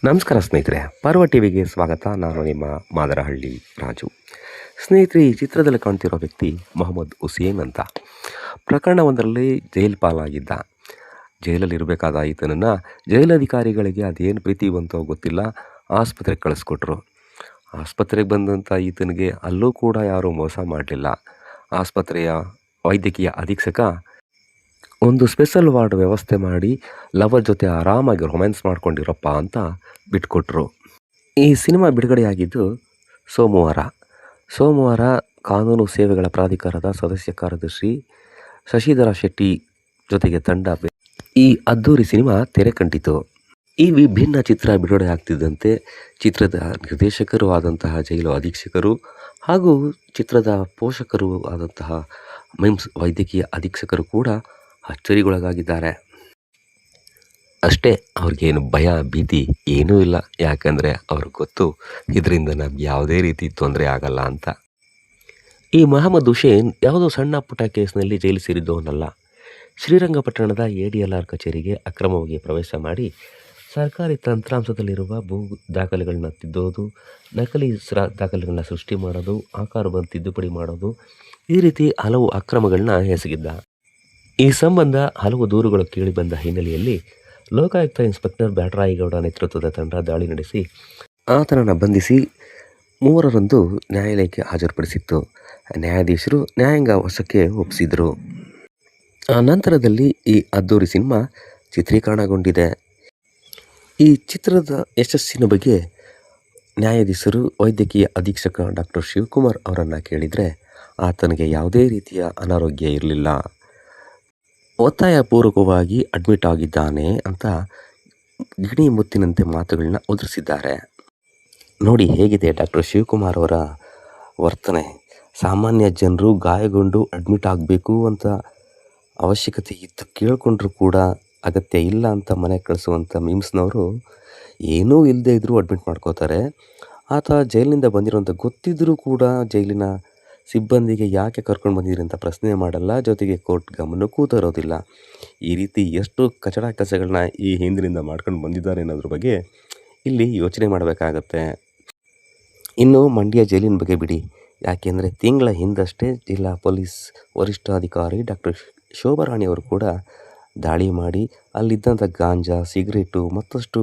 ನಮಸ್ಕಾರ ಸ್ನೇಹಿತರೆ, ಪರ್ವ ಟಿವಿಗೆ ಸ್ವಾಗತ. ನಾನು ನಿಮ್ಮ ಮಾದರಹಳ್ಳಿ ರಾಜು. ಸ್ನೇಹಿತರೆ, ಈ ಚಿತ್ರದಲ್ಲಿ ಕಾಣ್ತಿರೋ ವ್ಯಕ್ತಿ ಮೊಹಮ್ಮದ್ ಹುಸೇನ್ ಅಂತ. ಪ್ರಕರಣವೊಂದರಲ್ಲಿ ಜೈಲು ಪಾಲಾಗಿದ್ದ. ಜೈಲಲ್ಲಿರಬೇಕಾದ ಈತನನ್ನು ಜೈಲಧಿಕಾರಿಗಳಿಗೆ ಅದೇನು ಪ್ರೀತಿ ಬಂತೋ ಗೊತ್ತಿಲ್ಲ, ಆಸ್ಪತ್ರೆಗೆ ಕಳಿಸ್ಕೊಟ್ರು. ಆಸ್ಪತ್ರೆಗೆ ಬಂದಂಥ ಈತನಿಗೆ ಅಲ್ಲೂ ಕೂಡ ಯಾರೂ ಮೋಸ ಮಾಡಲಿಲ್ಲ. ಆಸ್ಪತ್ರೆಯ ವೈದ್ಯಕೀಯ ಅಧೀಕ್ಷಕ ಒಂದು ಸ್ಪೆಷಲ್ ವಾರ್ಡ್ ವ್ಯವಸ್ಥೆ ಮಾಡಿ ಲವರ್ ಜೊತೆ ಆರಾಮಾಗಿ ರೊಮ್ಯಾನ್ಸ್ ಮಾಡ್ಕೊಂಡಿರಪ್ಪ ಅಂತ ಬಿಟ್ಕೊಟ್ರು. ಈ ಸಿನಿಮಾ ಬಿಡುಗಡೆಯಾಗಿದ್ದು ಸೋಮವಾರ ಕಾನೂನು ಸೇವೆಗಳ ಪ್ರಾಧಿಕಾರದ ಸದಸ್ಯ ಕಾರ್ಯದರ್ಶಿ ಶಶಿಧರ ಶೆಟ್ಟಿ ಜೊತೆಗೆ ತಂಡ ಈ ಅದ್ದೂರಿ ಸಿನಿಮಾ ತೆರೆ ಕಂಡಿತು. ಈ ವಿಭಿನ್ನ ಚಿತ್ರ ಬಿಡುಗಡೆ ಆಗ್ತಿದ್ದಂತೆ ಚಿತ್ರದ ನಿರ್ದೇಶಕರು ಆದಂತಹ ಜೈಲು ಅಧೀಕ್ಷಕರು ಹಾಗೂ ಚಿತ್ರದ ಪೋಷಕರು ಆದಂತಹ ಮಿಮ್ಸ್ ವೈದ್ಯಕೀಯ ಅಧೀಕ್ಷಕರು ಕೂಡ ಅಚ್ಚರಿಗೊಳಗಾಗಿದ್ದಾರೆ. ಅಷ್ಟೇ, ಅವ್ರಿಗೇನು ಭಯ ಭೀತಿ ಏನೂ ಇಲ್ಲ. ಯಾಕಂದರೆ ಅವ್ರಿಗೆ ಗೊತ್ತು, ಇದರಿಂದ ನಮ್ಗೆ ಯಾವುದೇ ರೀತಿ ತೊಂದರೆ ಆಗಲ್ಲ ಅಂತ. ಈ ಮೊಹಮ್ಮದ್ ಹುಸೇನ್ ಯಾವುದೋ ಸಣ್ಣ ಪುಟ್ಟ ಕೇಸ್ನಲ್ಲಿ ಜೈಲು ಸೇರಿದ್ದವನಲ್ಲ. ಶ್ರೀರಂಗಪಟ್ಟಣದ ADLR ಕಚೇರಿಗೆ ಅಕ್ರಮವಾಗಿ ಪ್ರವೇಶ ಮಾಡಿ ಸರ್ಕಾರಿ ತಂತ್ರಾಂಶದಲ್ಲಿರುವ ಭೂ ದಾಖಲೆಗಳನ್ನ ತಿದ್ದೋದು, ನಕಲಿ ದಾಖಲೆಗಳನ್ನ ಸೃಷ್ಟಿ ಮಾಡೋದು, ಆಕಾರವನ್ನು ತಿದ್ದುಪಡಿ ಮಾಡೋದು, ಈ ರೀತಿ ಹಲವು ಅಕ್ರಮಗಳನ್ನ ಎಸಗಿದ್ದ. ಈ ಸಂಬಂಧ ಹಲವು ದೂರುಗಳು ಕೇಳಿಬಂದ ಹಿನ್ನೆಲೆಯಲ್ಲಿ ಲೋಕಾಯುಕ್ತ ಇನ್ಸ್ಪೆಕ್ಟರ್ ಬ್ಯಾಟರಾಯಿಗೌಡ ನೇತೃತ್ವದ ತಂಡ ದಾಳಿ ನಡೆಸಿ ಆತನನ್ನು ಬಂಧಿಸಿ 3ರಂದು ನ್ಯಾಯಾಲಯಕ್ಕೆ ಹಾಜರುಪಡಿಸಿತ್ತು. ನ್ಯಾಯಾಧೀಶರು ನ್ಯಾಯಾಂಗ ವಶಕ್ಕೆ ಒಪ್ಪಿಸಿದರು. ಆ ನಂತರದಲ್ಲಿ ಈ ಅದ್ದೂರಿ ಸಿನಿಮಾ ಚಿತ್ರೀಕರಣಗೊಂಡಿದೆ. ಈ ಚಿತ್ರದ ಯಶಸ್ಸಿನ ಬಗ್ಗೆ ನ್ಯಾಯಾಧೀಶರು ವೈದ್ಯಕೀಯ ಅಧೀಕ್ಷಕ ಡಾಕ್ಟರ್ ಶಿವಕುಮಾರ್ ಅವರನ್ನು ಕೇಳಿದರೆ ಆತನಿಗೆ ಯಾವುದೇ ರೀತಿಯ ಅನಾರೋಗ್ಯ ಇರಲಿಲ್ಲ, ಒತ್ತಾಯಪೂರ್ವಕವಾಗಿ ಅಡ್ಮಿಟ್ ಆಗಿದ್ದಾನೆ ಅಂತ ಗಿಣಿ ಮುತ್ತಿನಂತೆ ಮಾತುಗಳನ್ನ ಉದುರಿಸಿದ್ದಾರೆ. ನೋಡಿ ಹೇಗಿದೆ ಡಾಕ್ಟರ್ ಶಿವಕುಮಾರ್ ಅವರ ವರ್ತನೆ. ಸಾಮಾನ್ಯ ಜನರು ಗಾಯಗೊಂಡು ಅಡ್ಮಿಟ್ ಆಗಬೇಕು ಅಂತ ಅವಶ್ಯಕತೆ ಇದ್ದು ಕೇಳಿಕೊಂಡ್ರೂ ಕೂಡ ಅಗತ್ಯ ಇಲ್ಲ ಅಂತ ಮನೆ ಕಳಿಸುವಂಥ ಮಿಮ್ಸ್ನವರು ಏನೂ ಇಲ್ಲದೆ ಇದ್ದರೂ ಅಡ್ಮಿಟ್ ಮಾಡ್ಕೋತಾರೆ. ಆತ ಜೈಲಿನಿಂದ ಬಂದಿರೋಂಥ ಗೊತ್ತಿದ್ದರೂ ಕೂಡ ಜೈಲಿನ ಸಿಬ್ಬಂದಿಗೆ ಯಾಕೆ ಕರ್ಕೊಂಡು ಬಂದಿದ್ದೀರಿ ಅಂತ ಪ್ರಶ್ನೆ ಮಾಡಲ್ಲ, ಜೊತೆಗೆ ಕೋರ್ಟ್ ಗಮನಕ್ಕೂ ತರೋದಿಲ್ಲ. ಈ ರೀತಿ ಎಷ್ಟು ಕಚಡ ಕೆಲಸಗಳನ್ನ ಈ ಹಿಂದಿನಿಂದ ಮಾಡ್ಕೊಂಡು ಬಂದಿದ್ದಾರೆ ಅನ್ನೋದ್ರ ಬಗ್ಗೆ ಇಲ್ಲಿ ಯೋಚನೆ ಮಾಡಬೇಕಾಗತ್ತೆ. ಇನ್ನು ಮಂಡ್ಯ ಜೈಲಿನ ಬಗ್ಗೆ ಬಿಡಿ, ಯಾಕೆಂದರೆ ತಿಂಗಳ ಹಿಂದಷ್ಟೇ ಜಿಲ್ಲಾ ಪೊಲೀಸ್ ವರಿಷ್ಠಾಧಿಕಾರಿ ಡಾಕ್ಟರ್ ಶೋಭಾರಾಣಿ ಅವರು ಕೂಡ ದಾಳಿ ಮಾಡಿ ಅಲ್ಲಿದ್ದಂಥ ಗಾಂಜಾ, ಸಿಗರೇಟು ಮತ್ತಷ್ಟು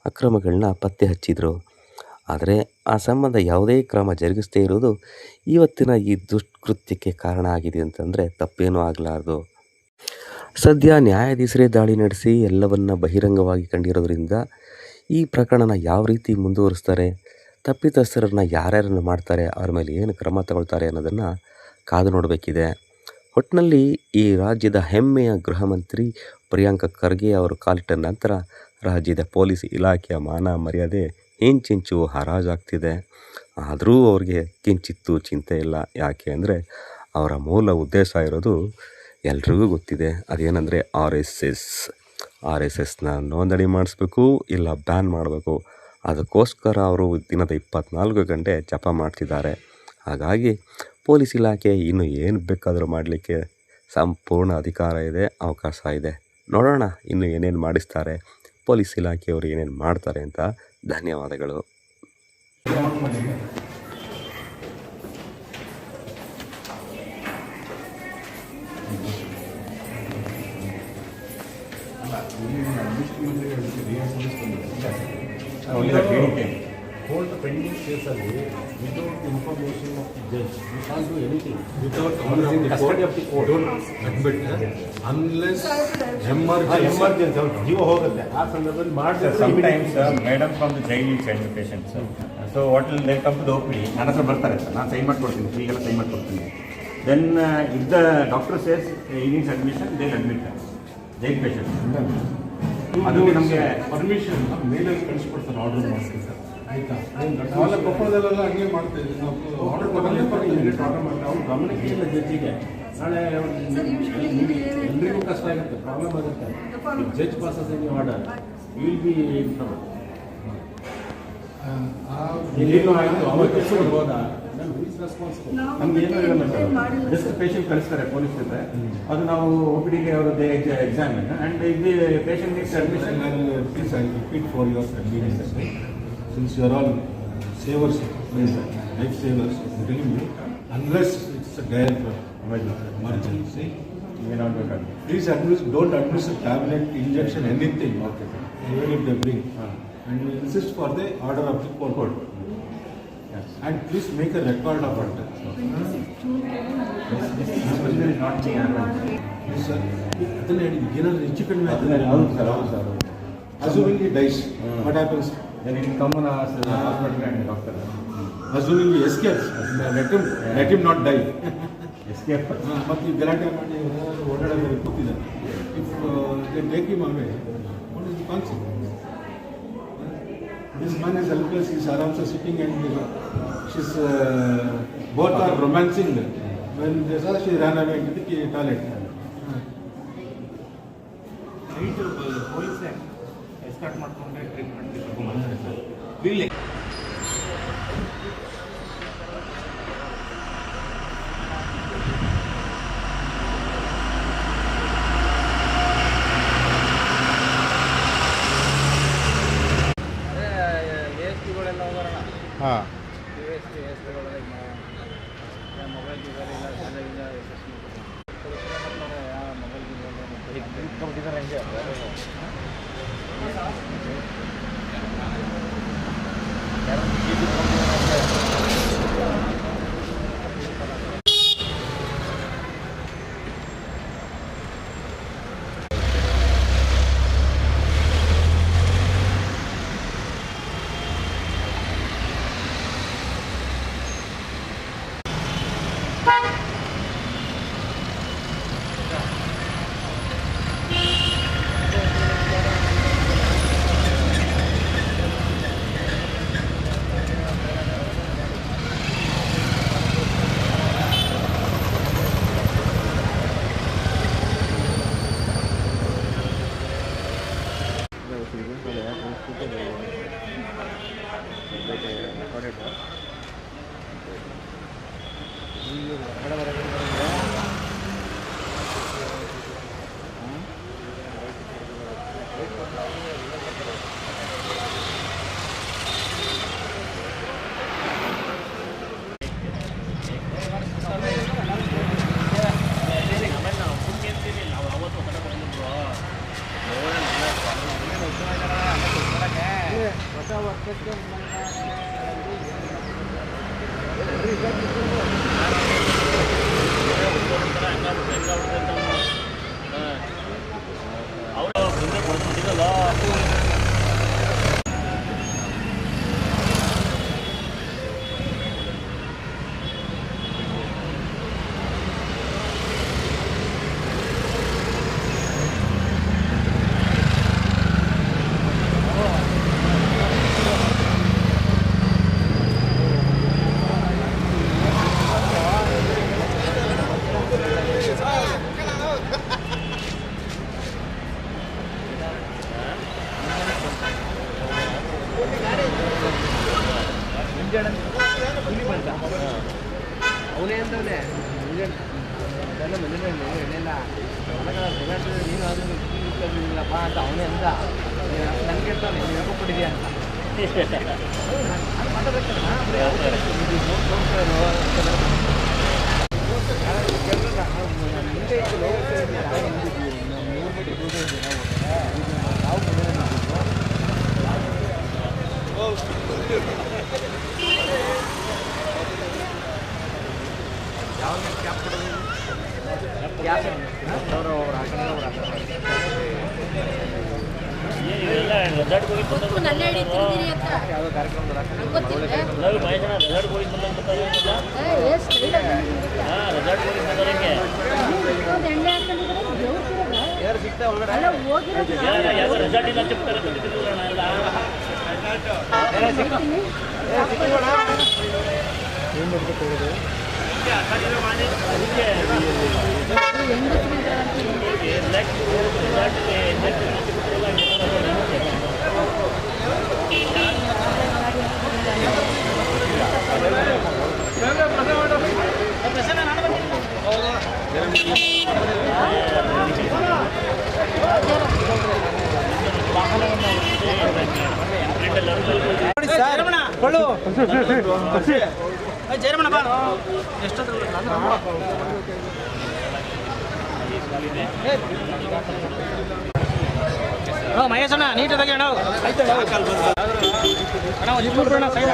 ಅಕ್ರಮಗಳನ್ನ ಪತ್ತೆ ಹಚ್ಚಿದರು. ಆದರೆ ಆ ಸಂಬಂಧ ಯಾವುದೇ ಕ್ರಮ ಜರುಗಿಸದೇ ಇರೋದು ಇವತ್ತಿನ ಈ ದುಷ್ಕೃತ್ಯಕ್ಕೆ ಕಾರಣ ಆಗಿದೆ ಅಂತಂದರೆ ತಪ್ಪೇನೂ ಆಗಲಾರ್ದು. ಸದ್ಯ ನ್ಯಾಯಾಧೀಶರೇ ದಾಳಿ ನಡೆಸಿ ಎಲ್ಲವನ್ನ ಬಹಿರಂಗವಾಗಿ ಕಂಡಿರೋದ್ರಿಂದ ಈ ಪ್ರಕರಣನ ಯಾವ ರೀತಿ ಮುಂದುವರಿಸ್ತಾರೆ, ತಪ್ಪಿತಸ್ಥರನ್ನು ಯಾರ್ಯಾರನ್ನು ಮಾಡ್ತಾರೆ, ಅವ್ರ ಮೇಲೆ ಏನು ಕ್ರಮ ತಗೊಳ್ತಾರೆ ಅನ್ನೋದನ್ನು ಕಾದು ನೋಡಬೇಕಿದೆ. ಒಟ್ಟಿನಲ್ಲಿ ಈ ರಾಜ್ಯದ ಹೆಮ್ಮೆಯ ಗೃಹ ಮಂತ್ರಿ ಪ್ರಿಯಾಂಕ ಖರ್ಗೆ ಅವರು ಕಾಲಿಟ್ಟ ನಂತರ ರಾಜ್ಯದ ಪೊಲೀಸ್ ಇಲಾಖೆಯ ಮಾನ ಮರ್ಯಾದೆ ಇಂಚಿಂಚು ಹರಾಜಾಗ್ತಿದೆ. ಆದರೂ ಅವ್ರಿಗೆ ಕಿಂಚಿತ್ತೂ ಚಿಂತೆ ಇಲ್ಲ. ಯಾಕೆ ಅಂದರೆ ಅವರ ಮೂಲ ಉದ್ದೇಶ ಇರೋದು ಎಲ್ರಿಗೂ ಗೊತ್ತಿದೆ. ಅದೇನೆಂದರೆ ಆರ್ ಎಸ್ ಎಸ್ನ ನೋಂದಣಿ ಮಾಡಿಸ್ಬೇಕು, ಇಲ್ಲ ಬ್ಯಾನ್ ಮಾಡಬೇಕು. ಅದಕ್ಕೋಸ್ಕರ ಅವರು ದಿನದ 24 ಗಂಟೆ ಜಪ ಮಾಡ್ತಿದ್ದಾರೆ. ಹಾಗಾಗಿ ಪೊಲೀಸ್ ಇಲಾಖೆ ಇನ್ನು ಏನು ಬೇಕಾದರೂ ಮಾಡಲಿಕ್ಕೆ ಸಂಪೂರ್ಣ ಅಧಿಕಾರ ಇದೆ, ಅವಕಾಶ ಇದೆ. ನೋಡೋಣ ಇನ್ನು ಏನೇನು ಮಾಡಿಸ್ತಾರೆ, ಪೊಲೀಸ್ ಇಲಾಖೆಯವರು ಏನೇನು ಮಾಡ್ತಾರೆ ಅಂತ. ಧನ್ಯವಾದಗಳು. Hold the pending case without information of the judge. You can't do anything. Without custody of the court. Don't admit unless emergency. ಜೀವ ಹೋಗುತ್ತೆ ಆ ಸಂದರ್ಭದಲ್ಲಿ ಮಾಡ್ತಾರೆ. Sometimes madam from the jail is send the patient, sir. So what will they come to the OPD? ನನ್ನ ಹತ್ರ ಬರ್ತಾರೆ sir, ನಾನು sign ಮಾಡ್ಕೊಡ್ತೀನಿ, ಫ್ರೀಗೆಲ್ಲ ಸೈನ್ ಮಾಡ್ಕೊಡ್ತೀನಿ. Then if the doctor says he needs admission, they'll admit jail patient. ಅದು ನಮಗೆ permission ಮೇಲಲ್ಲಿ ಕಳಿಸ್ಕೊಡ್ತಾರೆ, order ಮಾಡ್ತೀವಿ sir. ಆಯಿತಾ? ನಾವೆಲ್ಲ ಕೊಪ್ಪಳದಲ್ಲೆಲ್ಲ ಹಂಗೆ ಮಾಡ್ತಾ ಇದ್ದೀವಿ. ನಾವು ಆರ್ಡರ್ ಕೊಡೋದೇ ಆರ್ಡರ್ ಮಾಡ್ತೀವಿ. ಅವ್ರು ಗಮನಕ್ಕೆ ಇಲ್ಲ ಜಡ್ಜಿಗೆ. ನಾಳೆ ಎಲ್ರಿಗೂ ಕಷ್ಟ ಆಗುತ್ತೆ, ಪ್ರಾಬ್ಲಮ್ ಆಗುತ್ತೆ. Judge passes any order will be in trouble. ಇಲ್ಲೇನೂ ಆಯಿತು, ಅವಾಗ ಹೋದ ನಮ್ಗೆ ಏನೂ ಇರಲ್ಲ ಸರ್, ಜಸ್ಟ್ ಪೇಷಂಟ್ ಕಳಿಸ್ತಾರೆ ಪೊಲೀಸ್ ಜೊತೆ, ಅದು ನಾವು OPD ಗೆ ಅವರು ಎಕ್ಸಾಮಿನ್ ಆ್ಯಂಡ್ ಇದು patient needs admission. Please, I repeat for your convenience, since you are all savers, life savers, I'm telling you, unless it's a dire emergency, please don't administer tablet, injection, anything, even if they bring, and we insist for the order of the court. Yes. And please make a record of it. This is not the answer. Yes, sir. ಅದನ್ನ ಹೇಳಿ, ಏನಾದ್ರು ಹೆಚ್ಚು ಕಡಿಮೆ ಹೌದು sir, ಹೌದು sir. assuming he dies, what happens? Then in common hospital and doctor. Assuming he escapes, let him not die. Escape. ಮತ್ತು ಈ ಗಲಾಟೆ ಮಾಡಿ ಓಡಾಡೋದು ಗೊತ್ತಿದೆ. If they take him away, what is the consequence? This man is helpless, he is aramsa sitting and she's both are romancing. When they saw, she ran away into the toilet. Police escort ಮಾಡ್ಕೊಂಡೆ treatment ತಗೊಂಡ್ಬಂದ್ರೆ sir ಇಲ್ಲಿ ASPಗಳೆಲ್ಲ ಹೋಗೋಣ. ಹಾಂ ASPಗಳೆಲ್ಲ mobile ಇಲ್ಲ ಸರಿಯಾಗಿಲ್ಲ mobile ಹಂಗೆ ಅವನೇ ಅಂತವನೇ ಎಲ್ಲ ಮನೇಲಿ ಎಣ್ಣೆಲ್ಲ ನೀನು ಅದನ್ನಪ್ಪ ಅಂತ ಅವನೇ ಅಂದ ನನಗೆ ಹೇಳ್ತಾನೆ ನೀವು ಯಾಕೋ ಕೊಟ್ಟಿದ್ಯಾ ಅಂತ ಮುಂದೆ ಜಯರಮಣಪ್ಪ ಎಷ್ಟೊತ್ತು ಮಹೇಶ್ ಅಣ್ಣ ನೀಟಾಗಿ ಅಣ್ಣ ಆಯ್ತು ಅಣ್ಣ ಒಂದು ಇಬ್ಬರು ಅಣ್ಣ ಸೈಡ್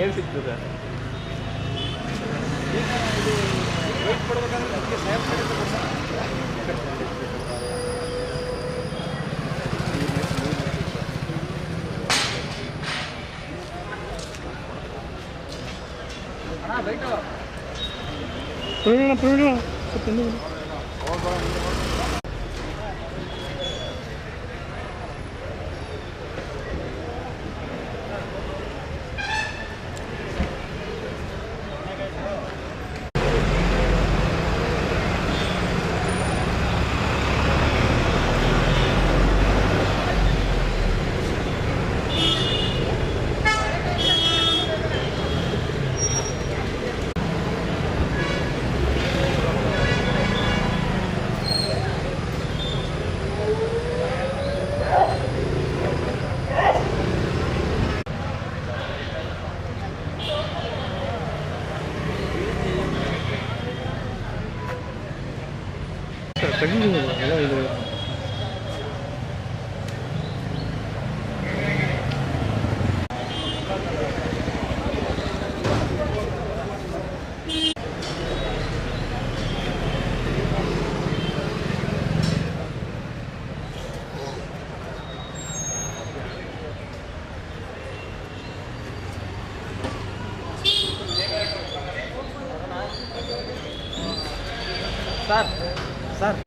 ಏನು ಸಿಗ್ತದೆ ಸರ್ ವೇಟ್ ಕೊಡ್ಬೇಕಂದ್ರೆ ಅದಕ್ಕೆ ಸರ್